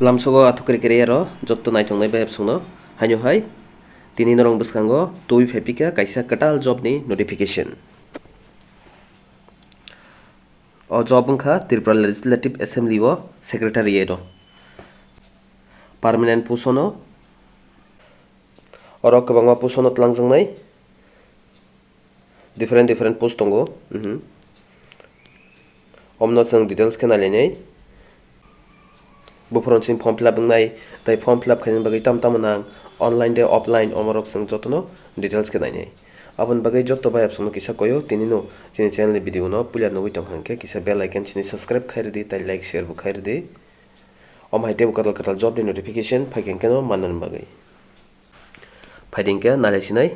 Lamsogo athukri kereyaro jotto naitongnai bai apsungno haino hai tini norong bwskango tui phepika kaisa Kwtaljob ni notification. O job wngkha Tripura Legislative Assembly o secretariat o permanent post no oro kwbangma post no twlangjaknai different post tongo omno chung details khe nailainai buphorong ching form fill up wngnai tei form fill up khaina bagui tamtamo nang online de offline omorok chung jotono details khe nainai aboni bagui jotto bai apsungno kisa koyo tini no chini channel ni video no puila nugui tongkha hingkhe kisa bell icon chini subscribe khairidi tei like share bo khairidi omhaite Kwtaljob ni notification phaikhe hingkhe no mannani bagui phaidi hingkhe nalaisinai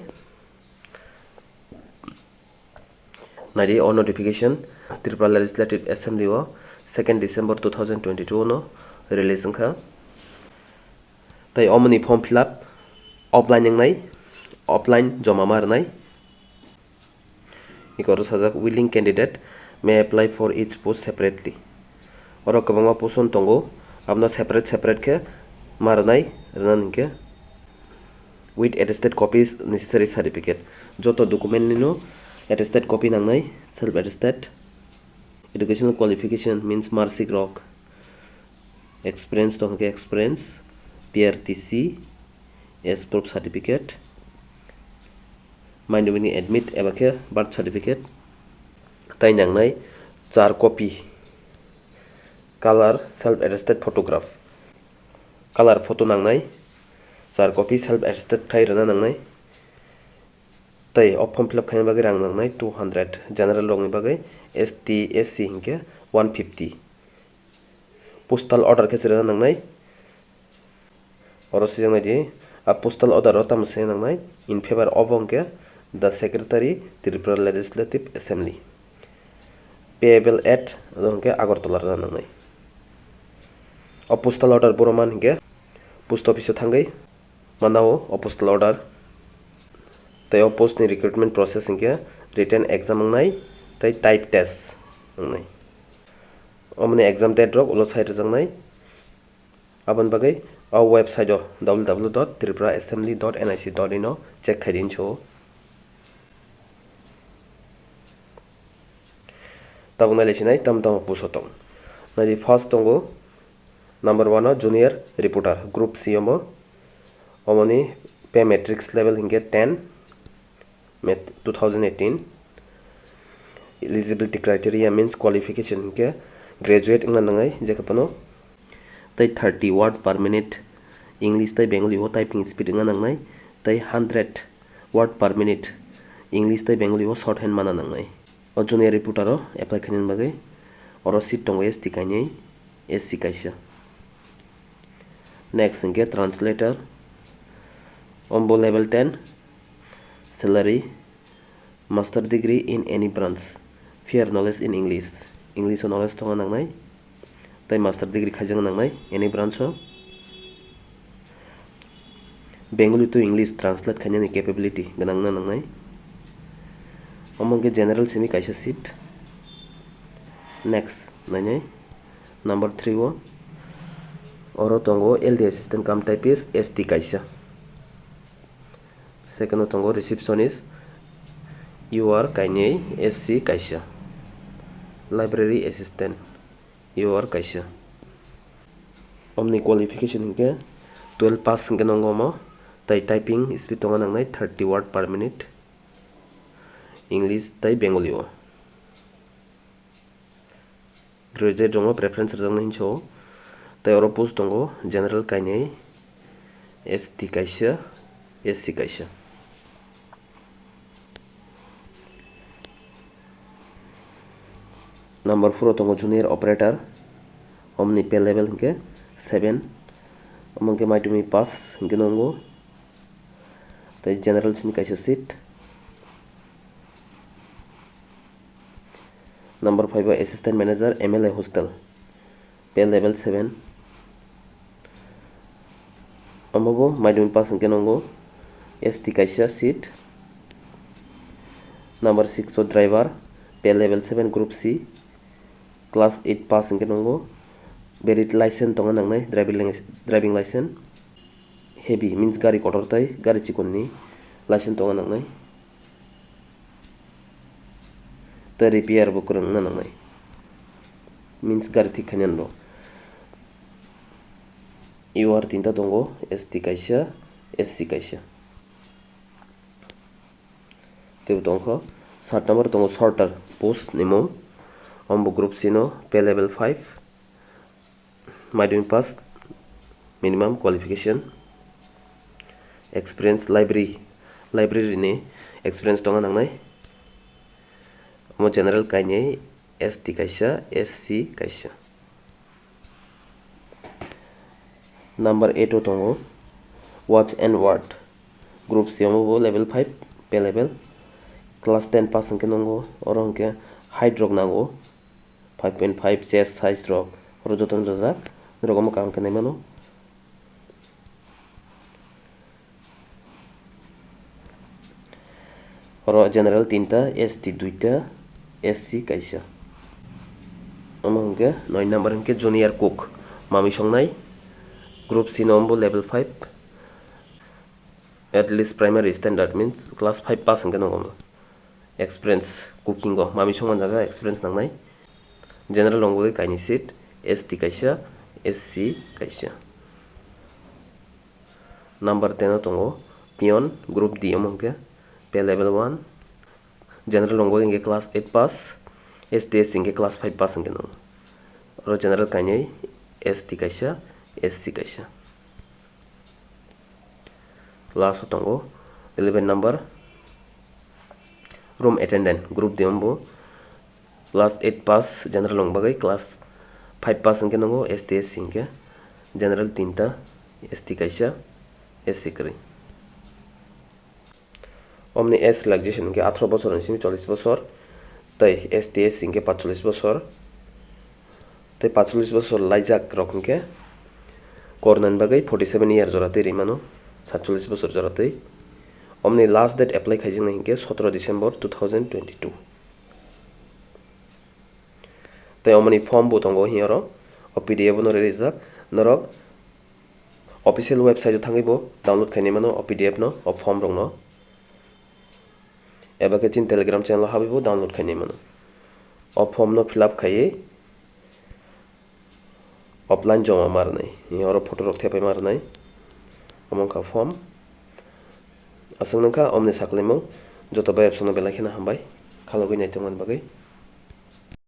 nari o notification Tripura Legislative Assembly o 2nd December 2022 no release wngkha tei omoni form fill up offline wngnai offline joma marnai ikoro sajak willing candidate may apply for each post separately oro kwbangma post no tongo abno separate khe marnai rwnani hingkhe with attested copies necessary certificate joto document ni no attested copy nangnai self attested educational qualification means marksheet rok experience to hingkhe experience PRTC as proof certificate maindumini admit eba khe birth certificate tai nangnai 4 copy color self attested photograph color photo nangnai 4 copy self attested khai rwna nangnai tei o form fill up khaina bagui rang nangnai 200 general rok ni bagui ST SC hingkhe 150 postal order khe chirwna nangnai oro sijaknai di a postal order o tamo singna nangnai in favor of hingkhe the secretary Tripura Legislative Assembly payable at hingkhe Agartala rwna nangnai o postal order boroman hingkhe post office o thangui manao o postal order tei o post ni recruitment process hingkhe written exam wngnai tei type test wngnai omoni exam date rok ulo site rwjaknai aboni bagui o website o www.tripuraassembly.nic.in o check khai din so tabuk nailasinai tamtamo post o tong nari first tongo number 1 o junior reporter group C o omoni pay matrix level hingkhe 10 2018 eligibility criteria means qualification hingkhe graduate wngna nangnai jekapano tei 30 word per minute English tei Bengali o typing speed wngna nangnai tei 100 word per minute English tei Bengali o shorthand mana nangnai o junior reporter o apply khaina bagui oro seat tongo ST kainui SC kaisa next hingkhe translator ombo level 10 salary master degree in any branch fair knowledge in English English o knowledge tongna nangnai tei master degree khaijana nangnai any branch o Bengali to English translate khainani capability gwnangna nangnai omongke general simi kaisa seat next nainai number 3 o oro tongo LD assistant cum typist ST kaisa second o tongo receptionist UR kainui SC kaisa library assistant UR kaisa omni qualification hingkhe 12 pass hingkhe nongo tei typing speed tonga nangnai 30 word per minute English tei Bengali o graduate rongo preference rwjaknai hinso tei oro post tongo general kainui ST kaisa SC kaisa number 4 o tongo junior operator omni pay level hingkhe 7 omongke maidumi pass hingkhe nongo tei general simi kaisa seat number 5 o assistant manager MLA hostel pay level 7 omobo maidumi pass hingkhe nongo ST kaisa seat number 6 o driver pay level 7 group C class 8 pass hingkhe nongo valid license tonga nangnai driving license. Heavy means gari kotor tai gari chikonni license tonga nangnai. Ta repair bo kurang na nangnai means gari thik khainani ro. UR tinta tongo ST kaisa SC kaisa. Tebo tongkho 7 number tongo shorter post nimo ombo group C no pay level 5 midway pass minimum qualification experience library ni experience tonga nangnai. Omo general kainai ST kaisa SC kaisa. Number 8 tongo watch and word group C omo level 5 pay level class 10 pass hingke nango oro hingke height rok nango 5.5 chest size rok oro jotono rojak rogomo kaham khe naimano. Oro general 3ta ST 2ta SC kaisa. Omo hingke 9 number hingke junior cook mami songnai group C no ombo level 5 at least primary standard means class 5 pass hingke nango. Experience cooking go mami songman jaga experience nangnai. General longboge kaini seat ST kaisa SC kaisa. Number 10 tongo peon group D omo hingke pay level 1 general longboge hingke class 8 pass ST SC hingke class 5 pass hingke nango. Oro general kainai ST kaisa SC kaisa. Last tongo 11 number room attendant group D ombo class 8 pass general longbagai class 5 pass hingke nango ST SC hingke general 3ta ST kaisa SC kari. Omni age relaxation hingke 18 bosor ni 40 bosor tei ST SC hingke 45 bosor tei 45 bosor laijak rok hingke kornan bagai 47 year joratei rimano 47 bosor joratei. Omni last date apply khaijingna hingke 17 December 2022. Tei omni form bo tongo hiero o PDF no rijak norok official website thangai bo download khainai mano o PDF no o form rok no eba ke chin telegram channel habi bo download khainai mano. O form no fill up khaiui offline joma marnai hiero photo rok thepai marnai omongkha form asang nangkha omni saklaimung joto bai option no belai kheno hambai khalogui naitongmani bagui.